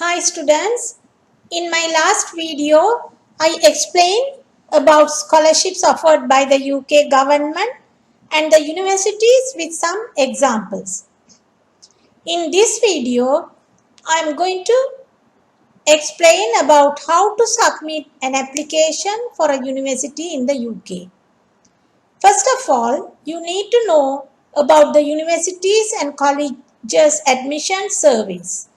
Hi students, in my last video I explained about scholarships offered by the UK government and the universities with some examples. In this video I am going to explain about how to submit an application for a university in the UK. First of all, you need to know about the universities and colleges admission service,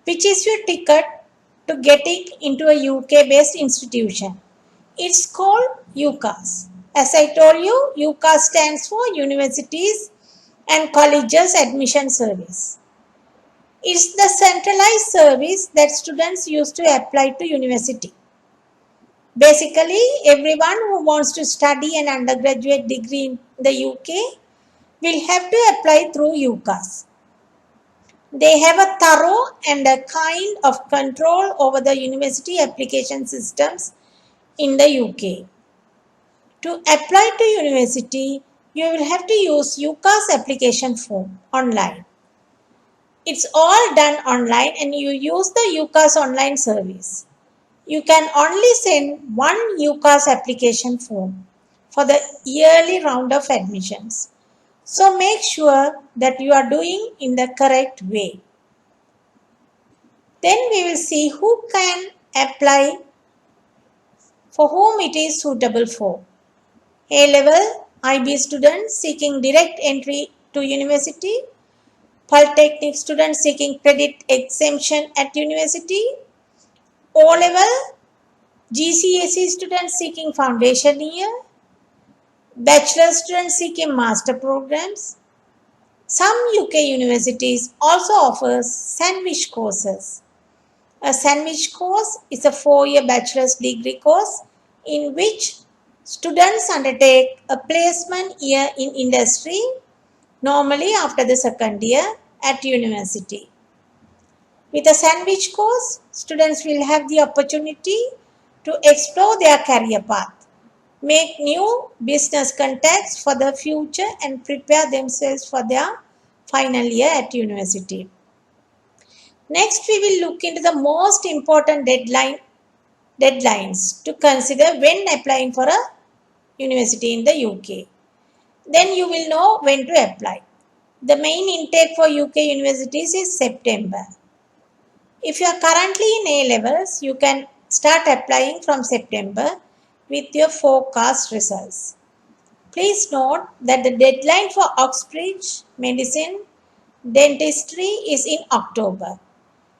which is your ticket to getting into a UK based institution. It's called UCAS. As I told you, UCAS stands for Universities and Colleges Admission Service. It's the centralized service that students use to apply to university. Basically, everyone who wants to study an undergraduate degree in the UK will have to apply through UCAS. They have a thorough and a kind of control over the university application systems in the UK. To apply to university, you will have to use UCAS application form online. It's all done online and you use the UCAS online service. You can only send one UCAS application form for the yearly round of admissions. So make sure that you are doing in the correct way. Then we will see who can apply, for whom it is suitable for. A-level IB students seeking direct entry to university, Polytechnic students seeking credit exemption at university, O-level GCSE students seeking foundation year, bachelor students seeking master programs. Some UK universities also offer sandwich courses. A sandwich course is a 4-year bachelor's degree course in which students undertake a placement year in industry, normally after the second year at university. With a sandwich course, students will have the opportunity to explore their career path, make new business contacts for the future and prepare themselves for their final year at university. Next, we will look into the most important deadlines to consider when applying for a university in the UK. Then you will know when to apply. The main intake for UK universities is September. If you are currently in A levels, you can start applying from September with your forecast results. Please note that the deadline for Oxbridge Medicine Dentistry is in October.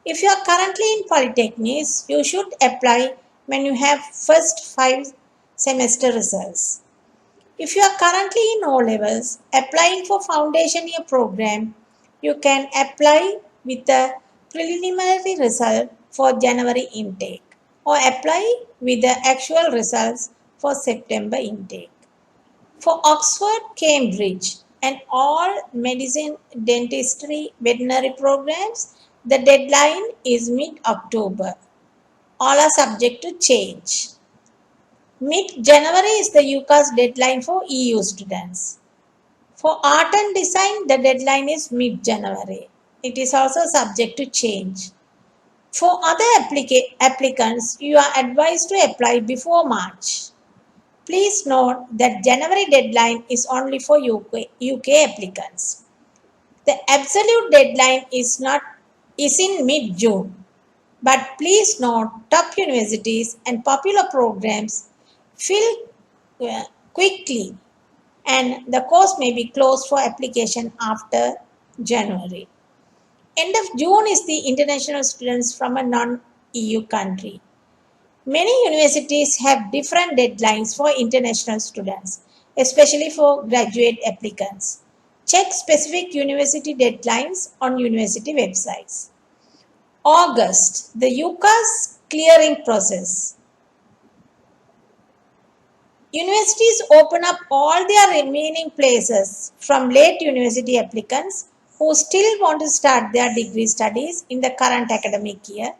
If you are currently in polytechnics, you should apply when you have first 5 semester results. If you are currently in O levels, applying for foundation year program, you can apply with the preliminary result for January intake or apply with the actual results for September intake. For Oxford, Cambridge and all medicine, dentistry, veterinary programs, the deadline is mid-October. All are subject to change. Mid-January is the UCAS deadline for EU students. For art and design, the deadline is mid-January. It is also subject to change. For other applicants, you are advised to apply before March. Please note that January deadline is only for UK applicants. The absolute deadline is in mid-June. But please note top universities and popular programs fill quickly and the course may be closed for application after January. End of June is the international students from a non-EU country. Many universities have different deadlines for international students, especially for graduate applicants. Check specific university deadlines on university websites. August, the UCAS clearing process. Universities open up all their remaining places from late university applicants who still want to start their degree studies in the current academic year.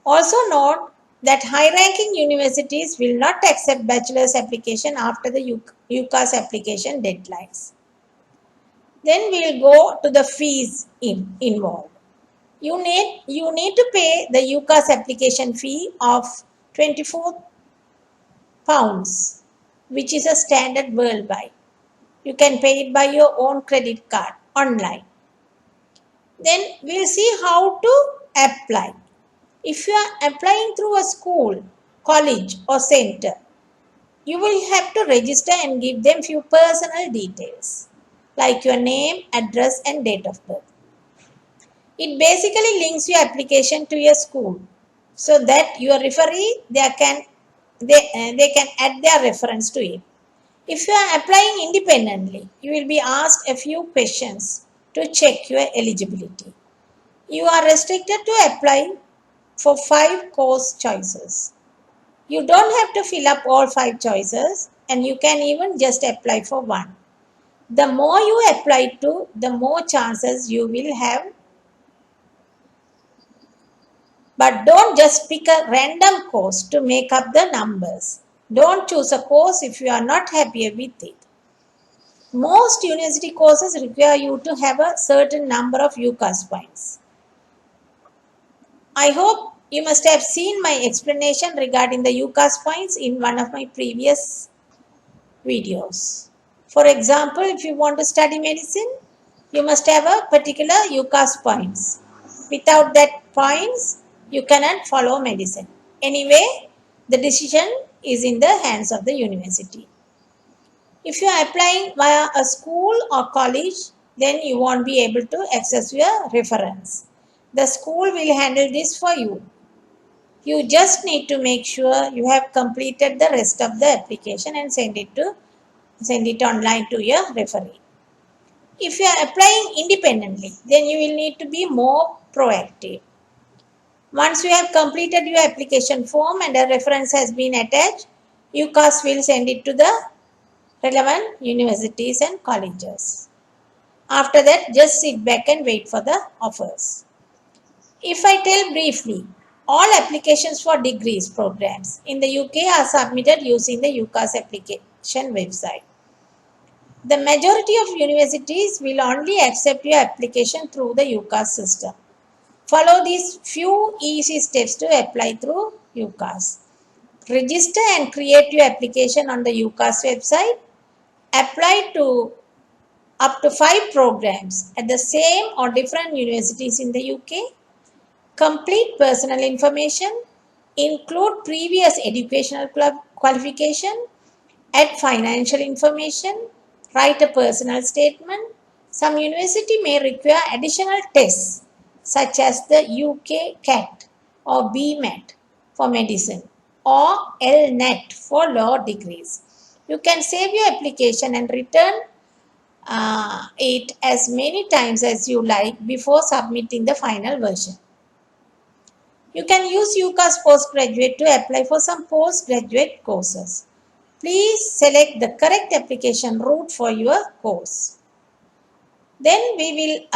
Also note that high-ranking universities will not accept bachelor's application after the UCAS application deadlines. Then we will go to the fees involved. You need to pay the UCAS application fee of £24, which is a standard worldwide. You can pay it by your own credit card online. Then we'll see how to apply. If you are applying through a school, college, or center, you will have to register and give them few personal details like your name, address, and date of birth. It basically links your application to your school so that your referee they can add their reference to it. If you are applying independently, you will be asked a few questions to check your eligibility. You are restricted to apply for 5 course choices. You don't have to fill up all 5 choices and you can even just apply for one. The more you apply to, the more chances you will have. But don't just pick a random course to make up the numbers. Don't choose a course if you are not happy with it. Most university courses require you to have a certain number of UCAS points. I hope you must have seen my explanation regarding the UCAS points in one of my previous videos. For example, if you want to study medicine, you must have a particular UCAS points. Without that points, you cannot follow medicine. Anyway, the decision is in the hands of the university. If you are applying via a school or college, then you won't be able to access your reference. The school will handle this for you. You just need to make sure you have completed the rest of the application and send it online to your referee. If you are applying independently, then you will need to be more proactive. Once you have completed your application form and a reference has been attached, UCAS will send it to the relevant universities and colleges. After that, just sit back and wait for the offers. If I tell briefly, all applications for degrees programs in the UK are submitted using the UCAS application website. The majority of universities will only accept your application through the UCAS system. Follow these few easy steps to apply through UCAS. Register and create your application on the UCAS website. Apply to up to 5 programs at the same or different universities in the UK. Complete personal information. Include previous educational qualification. Add financial information. Write a personal statement. Some university may require additional tests such as the UK CAT or BMAT for medicine or LNET for law degrees. You can save your application and return it as many times as you like before submitting the final version. You can use UCAS Postgraduate to apply for some postgraduate courses. Please select the correct application route for your course. Then we will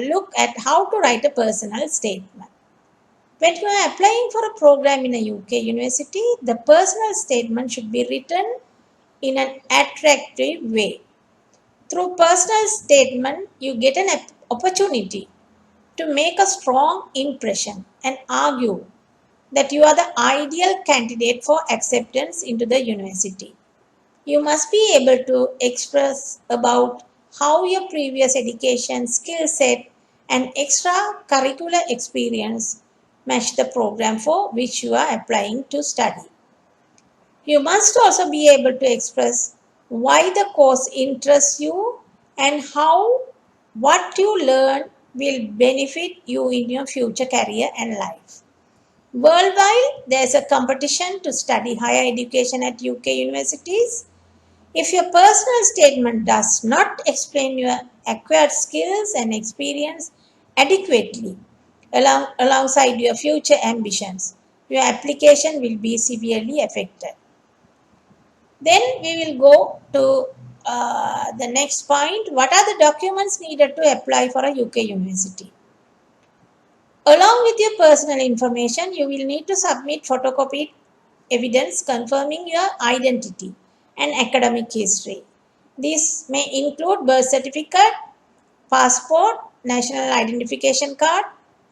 look at how to write a personal statement. When you are applying for a program in a UK university, the personal statement should be written in an attractive way. Through personal statement, you get an opportunity to make a strong impression and argue that you are the ideal candidate for acceptance into the university. You must be able to express about how your previous education, skill set, and extracurricular experience match the program for which you are applying to study. You must also be able to express why the course interests you and how what you learn will benefit you in your future career and life. Worldwide, there is a competition to study higher education at UK universities. If your personal statement does not explain your acquired skills and experience adequately alongside your future ambitions, your application will be severely affected. Then we will go to the next point. What are the documents needed to apply for a UK university? Along with your personal information, you will need to submit photocopied evidence confirming your identity and academic history. This may include birth certificate, passport, national identification card,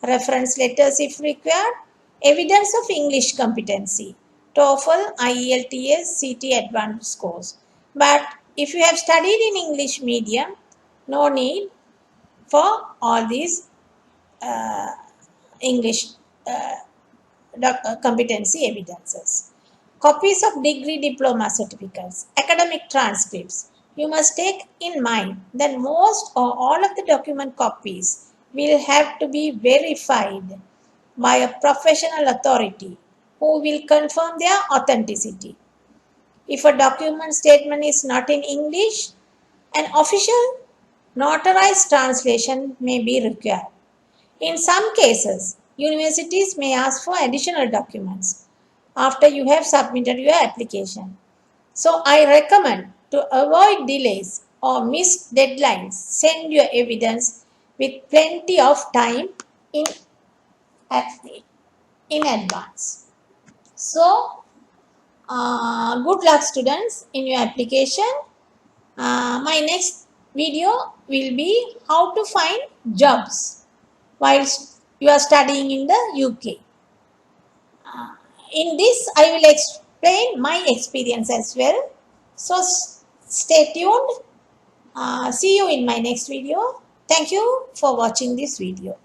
reference letters if required, evidence of English competency, TOEFL, IELTS, CT advanced scores. But if you have studied in English medium, no need for all these English competency evidences. Copies of degree diploma certificates, academic transcripts. You must take in mind that most or all of the document copies will have to be verified by a professional authority who will confirm their authenticity. If a document statement is not in English, an official notarized translation may be required. In some cases, universities may ask for additional documents after you have submitted your application. So, I recommend to avoid delays or missed deadlines, send your evidence with plenty of time in, in advance. So, good luck, students, in your application. My next video will be how to find jobs whilst you are studying in the UK. In this, I will explain my experience as well. So stay tuned. See you in my next video. Thank you for watching this video.